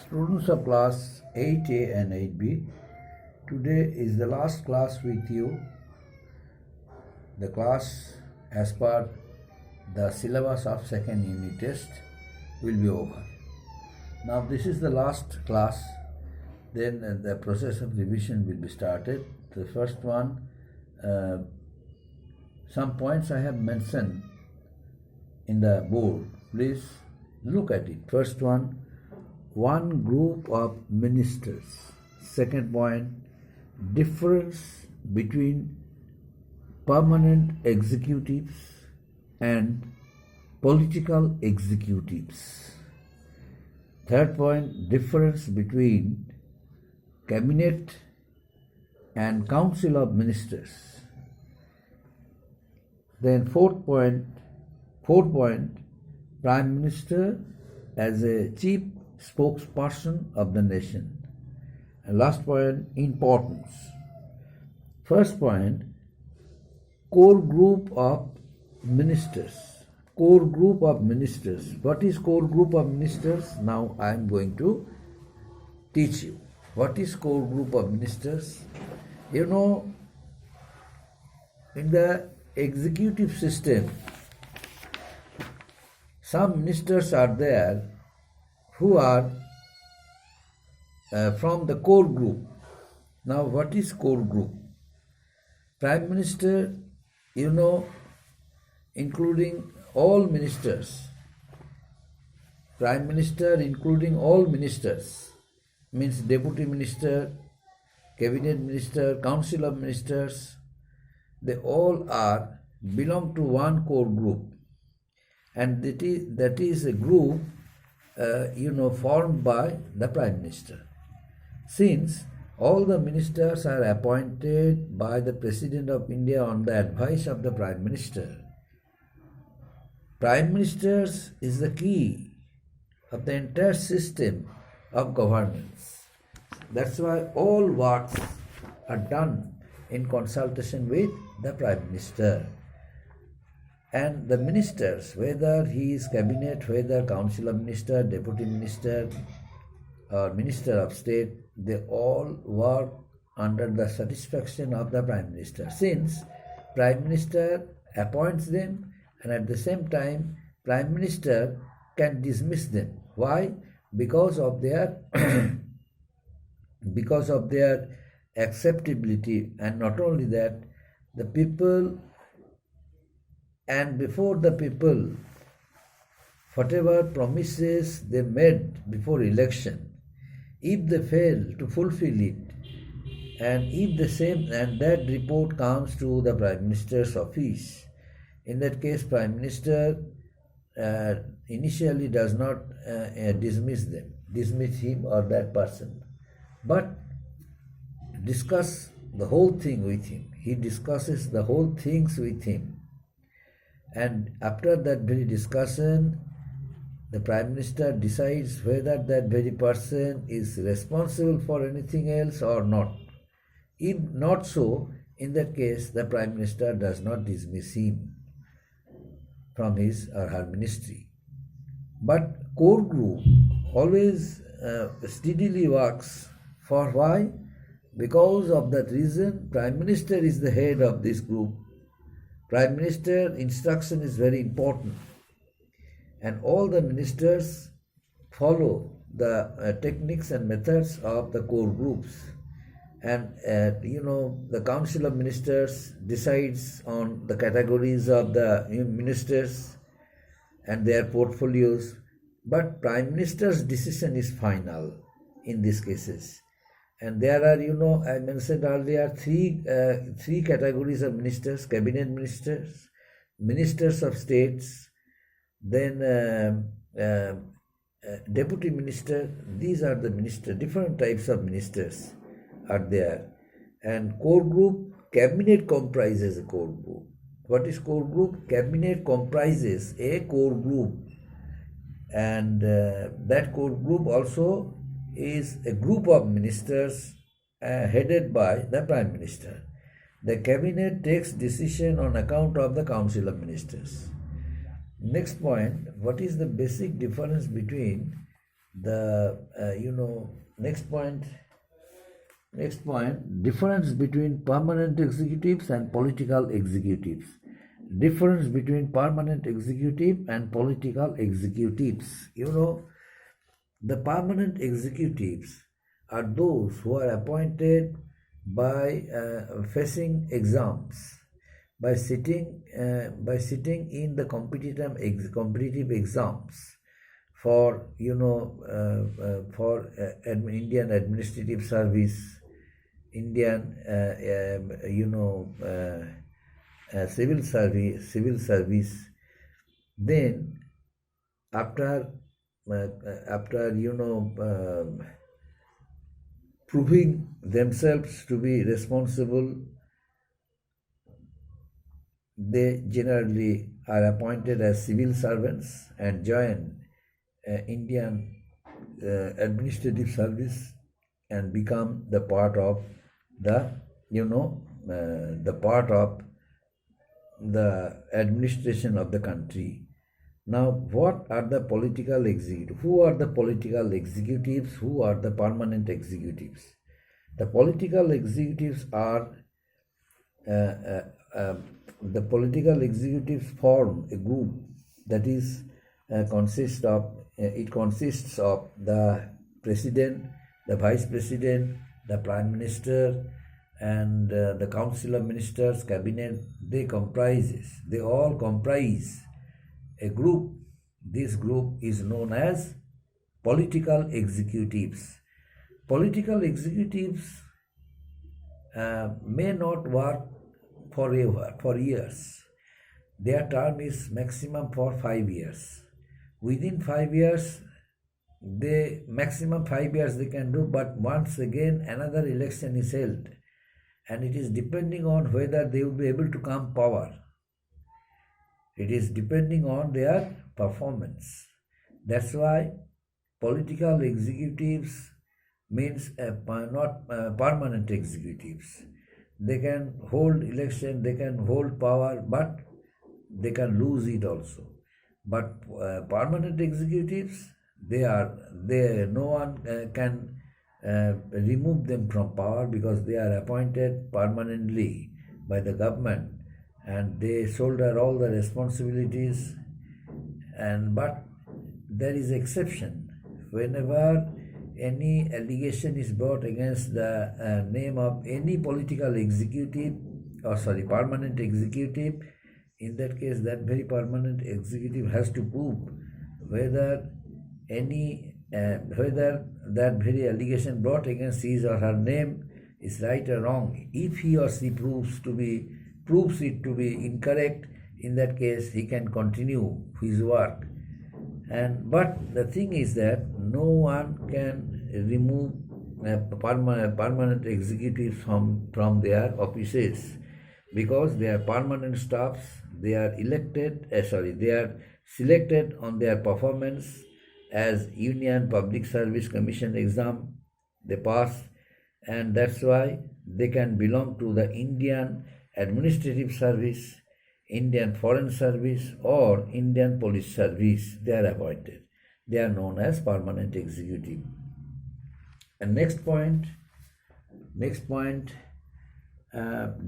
Students of class 8A and 8B, today is the last class with you. The class as per the syllabus of second unit test will be over. Now this is the last class, then the process of revision will be started. The first one, some points I have mentioned in the board. Please look at it. First one group of ministers. Second point, difference between permanent executives and political executives. Third point, difference between cabinet and council of ministers. Then fourth point, Prime Minister as a chief spokesperson of the nation. And last point, importance. First point, core group of ministers. Core group of ministers. What is core group of ministers? Now I am going to teach you. What is core group of ministers? You know, in the executive system, some ministers are there who are from the core group. Now, what is core group? Prime Minister, you know, including all ministers. Prime Minister including all ministers means Deputy Minister, Cabinet Minister, Council of Ministers. They all belong to one core group, and that is a group formed by the Prime Minister. Since all the ministers are appointed by the President of India on the advice of the Prime Minister, Prime Minister is the key of the entire system of governance. That's why all works are done in consultation with the Prime Minister. And the ministers, whether he is cabinet, whether council of minister, deputy minister, or minister of state, they all work under the satisfaction of the Prime Minister. Since Prime Minister appoints them, and at the same time, Prime Minister can dismiss them. Why? Because of their acceptability, and not only that, the people. And before the people, whatever promises they made before election, if they fail to fulfill it, and if that report comes to the Prime Minister's office, in that case, Prime Minister initially does not dismiss him or that person, but discuss the whole thing with him. He discusses the whole things with him. And after that very discussion, the Prime Minister decides whether that very person is responsible for anything else or not. If not so, in that case, the Prime Minister does not dismiss him from his or her ministry. But core group always steadily works. For why? Because of that reason, Prime Minister is the head of this group. Prime Minister instruction is very important, and all the ministers follow the techniques and methods of the core groups. And the Council of Ministers decides on the categories of the ministers and their portfolios, but Prime Minister's decision is final in these cases. And there are, I mentioned earlier, three categories of ministers: cabinet ministers, ministers of states, then deputy minister. These are the ministers. Different types of ministers are there. And core group, cabinet comprises a core group. What is core group? Cabinet comprises a core group, and that core group also is a group of ministers headed by the Prime Minister. The cabinet takes decision on account of the Council of Ministers. Next point, what is the basic difference between next point, difference between permanent executives and political executives. Difference between permanent executive and political executives. The permanent executives are those who are appointed by facing exams, by sitting in the competitive exams for Indian administrative service, Indian civil service. Then after proving themselves to be responsible, they generally are appointed as civil servants and join Indian administrative service and become the part of the administration of the country. Now, what are the political executives? Who are the political executives? Who are the permanent executives? The political executives are the political executives form a group that is consists of the president, the vice president, the prime minister, and the council of ministers, cabinet. They all comprise a group. This group is known as political executives. Political executives may not work for years. Their term is maximum for 5 years. Within 5 years, maximum 5 years they can do, but once again another election is held, and it is depending on whether they will be able to come power. It is depending on their performance. That's why political executives means not permanent executives. They can hold election, they can hold power, but they can lose it also. But permanent executives, no one can remove them from power, because they are appointed permanently by the government, and they shoulder all the responsibilities. But there is exception. Whenever any allegation is brought against the name of any political executive, permanent executive, in that case that very permanent executive has to prove whether that very allegation brought against his or her name is right or wrong. If he or she proves it to be incorrect, in that case he can continue his work. But the thing is that no one can remove permanent executives from their offices, because they are permanent staffs. They are they are selected on their performance as Union Public Service Commission exam they pass, and that's why they can belong to the Indian Administrative Service, Indian Foreign Service, or Indian Police Service. They are appointed. They are known as permanent executive. And next point,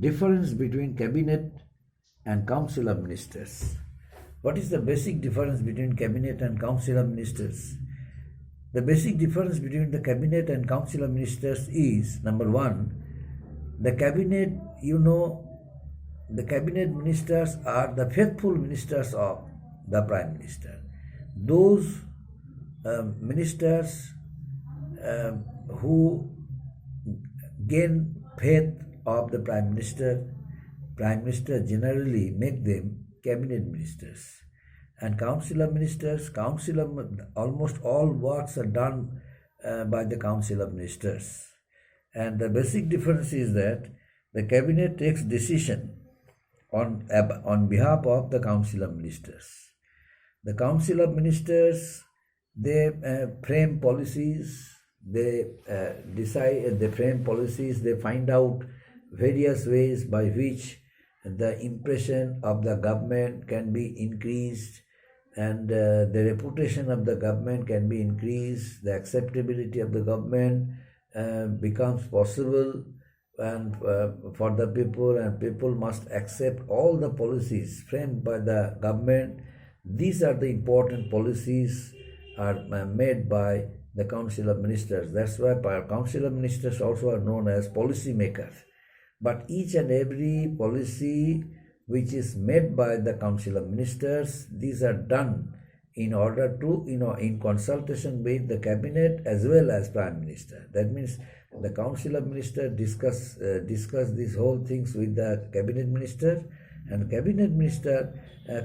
difference between cabinet and council of ministers. What is the basic difference between cabinet and council of ministers? The basic difference between the cabinet and council of ministers is, number one, the cabinet, the cabinet ministers are the faithful ministers of the prime minister. Those ministers who gain faith of the prime minister generally make them cabinet ministers. And council of ministers, almost all works are done by the council of ministers. And the basic difference is that the cabinet takes decision on behalf of the council of ministers. The council of ministers, they frame policies, they frame policies, they find out various ways by which the impression of the government can be increased, and the reputation of the government can be increased, the acceptability of the government becomes possible, and for the people, and people must accept all the policies framed by the government. These are the important policies are made by the Council of Ministers. That's why Council of Ministers also are known as policy makers. But each and every policy which is made by the Council of Ministers, these are done in order to, in consultation with the cabinet as well as Prime Minister. That means the Council of Ministers discuss these whole things with the cabinet minister, and cabinet minister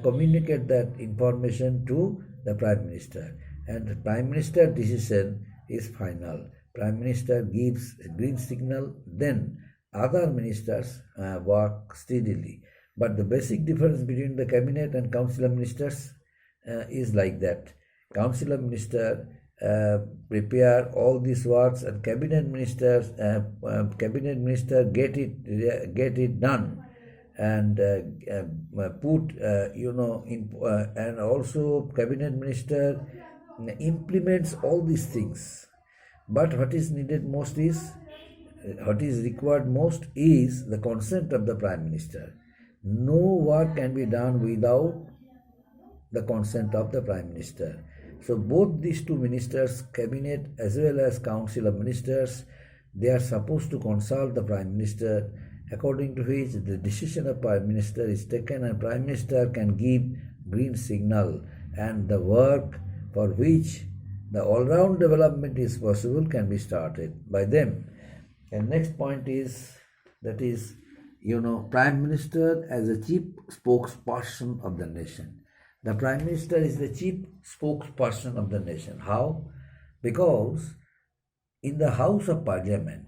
communicate that information to the Prime Minister, and the Prime Minister decision is final. Prime Minister gives a green signal, then other ministers work steadily. But the basic difference between the cabinet and Council of Ministers is like that. Council of Ministers prepare all these works, and cabinet minister get it done, and put and also cabinet minister implements all these things. But what is required most is the consent of the Prime Minister. No work can be done without the consent of the Prime Minister. So both these two ministers, cabinet as well as Council of Ministers, they are supposed to consult the Prime Minister, according to which the decision of Prime Minister is taken, and Prime Minister can give green signal, and the work for which the all-round development is possible can be started by them. And next point is, that is, Prime Minister as a chief spokesperson of the nation. The Prime Minister is the chief spokesperson of the nation. How? Because in the House of Parliament,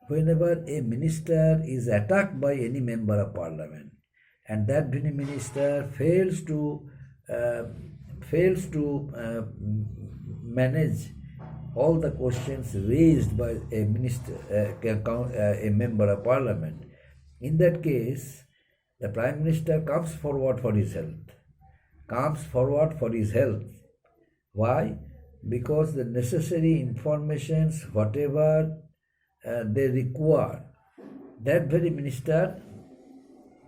whenever a minister is attacked by any member of Parliament, and that minister fails to manage all the questions raised by a minister, a member of Parliament, in that case, the Prime Minister comes forward for his health. Why? Because the necessary informations, whatever they require, that very minister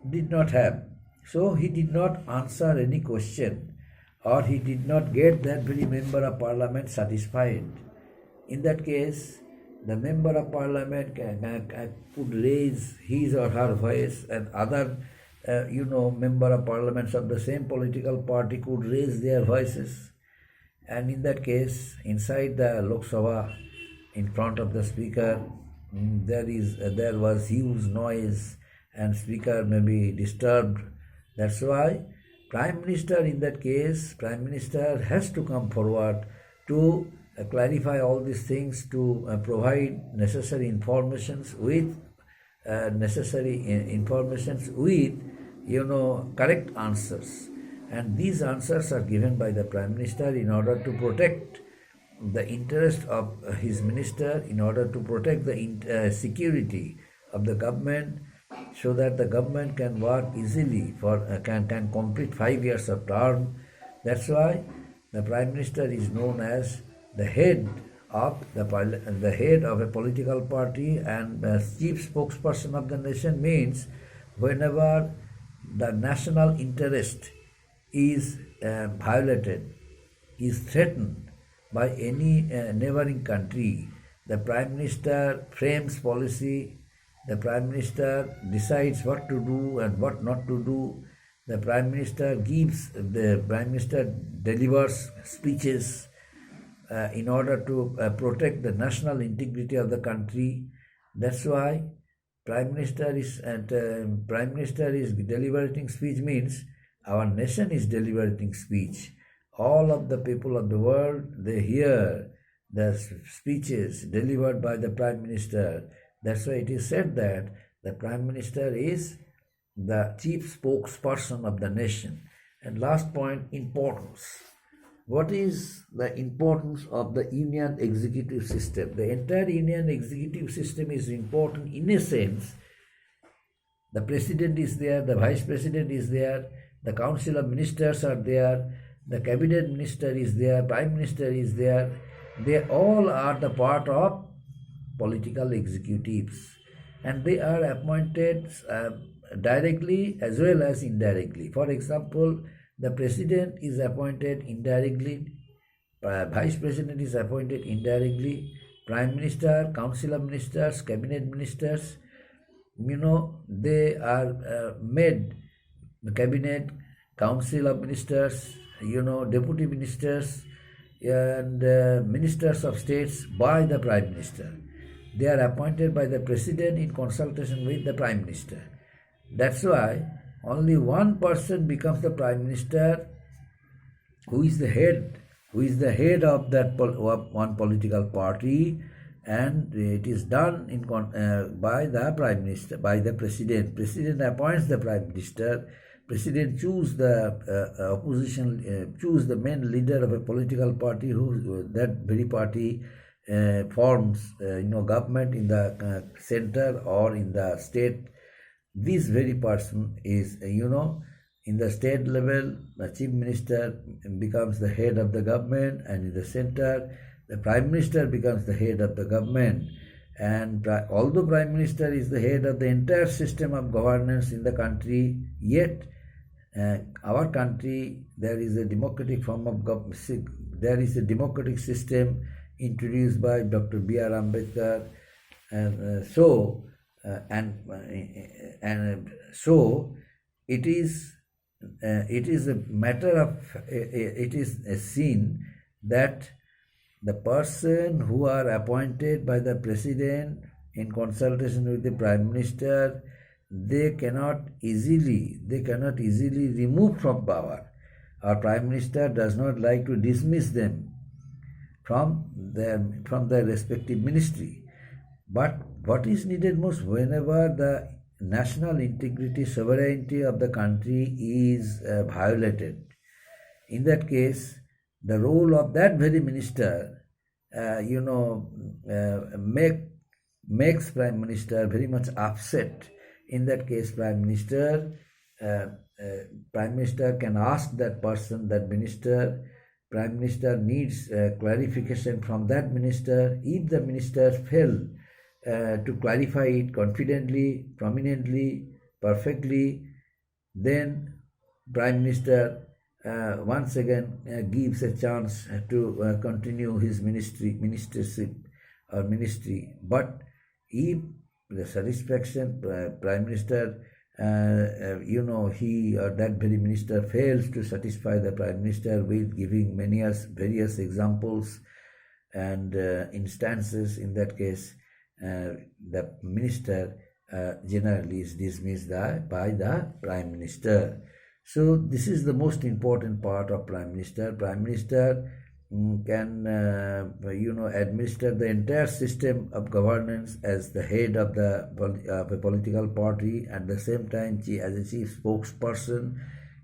did not have. So he did not answer any question, or he did not get that very member of Parliament satisfied. In that case, the member of Parliament could raise his or her voice, and other member of Parliaments of the same political party could raise their voices. And in that case, inside the Lok Sabha, in front of the speaker, there was huge noise, and speaker may be disturbed. That's why Prime Minister, in that case, Prime Minister has to come forward to clarify all these things, to provide necessary informations with correct answers. And these answers are given by the Prime Minister in order to protect the interest of his minister, in order to protect the security of the government, so that the government can work easily can complete 5 years of term. That's why the Prime Minister is known as the head of a political party, and chief spokesperson of the nation means whenever the national interest is violated, is threatened by any neighboring country, the Prime Minister frames policy, the Prime Minister decides what to do and what not to do, the Prime Minister delivers speeches in order to protect the national integrity of the country. That's why Prime Minister is deliberating speech means our nation is deliberating speech. All of the people of the world, they hear the speeches delivered by the Prime Minister. That's why it is said that the Prime Minister is the chief spokesperson of the nation. And last point, importance. What is the importance of the Union executive system? The entire Union executive system is important in a sense. The President is there, the Vice President is there, the Council of Ministers are there, the cabinet minister is there, prime minister is there. They all are the part of political executives, and they are appointed directly as well as indirectly. For example, the president is appointed indirectly, vice president is appointed indirectly, prime minister, council of ministers, cabinet ministers, they are made cabinet, council of ministers, deputy ministers, and ministers of states by the prime minister. They are appointed by the president in consultation with the prime minister. That's why only one person becomes the prime minister, who is the head of that one political party, and it is done by the prime minister, by the president. President appoints the prime minister. President choose the opposition, choose the main leader of a political party, who that very party forms government in the center or in the state. This very person is in the state level, the chief minister becomes the head of the government, and in the center the prime minister becomes the head of the government. And although prime minister is the head of the entire system of governance in the country, yet our country, there is a democratic form of government. There is a democratic system introduced by Dr. B.R. Ambedkar, and so it is a matter of it is seen that the person who are appointed by the president in consultation with the prime minister, they cannot easily remove from power. Our prime minister does not like to dismiss them from their respective ministry. But what is needed most, whenever the national integrity, sovereignty of the country is violated, in that case, the role of that very minister, makes prime minister very much upset. In that case, prime minister can ask that person, that minister. Prime minister needs clarification from that minister. If the minister fail to clarify it confidently, prominently, perfectly, then prime minister once again gives a chance to continue his ministership or ministry. But if the satisfaction prime minister, he or that very minister fails to satisfy the prime minister with giving various examples and instances, in that case, the minister generally is dismissed by the prime minister. So this is the most important part of prime minister. Prime minister can administer the entire system of governance as the head of a political party. At the same time, as a chief spokesperson,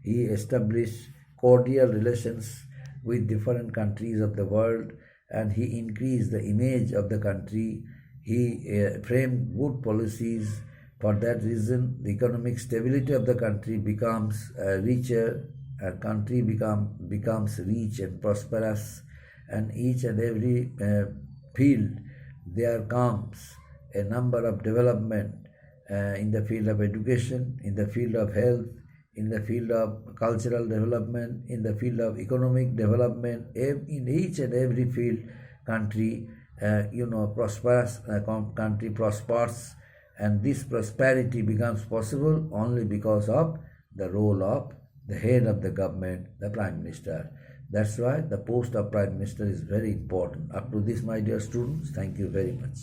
he established cordial relations with different countries of the world, and he increased the image of the country. He framed good policies. For that reason, the economic stability of the country becomes richer, and country becomes rich and prosperous, and each and every field there comes a number of development in the field of education, in the field of health, in the field of cultural development, in the field of economic development. In each and every field, country prospers, country prospers, and this prosperity becomes possible only because of the role of the head of the government, the prime minister. That's why the post of prime minister is very important. Up to this, my dear students, thank you very much.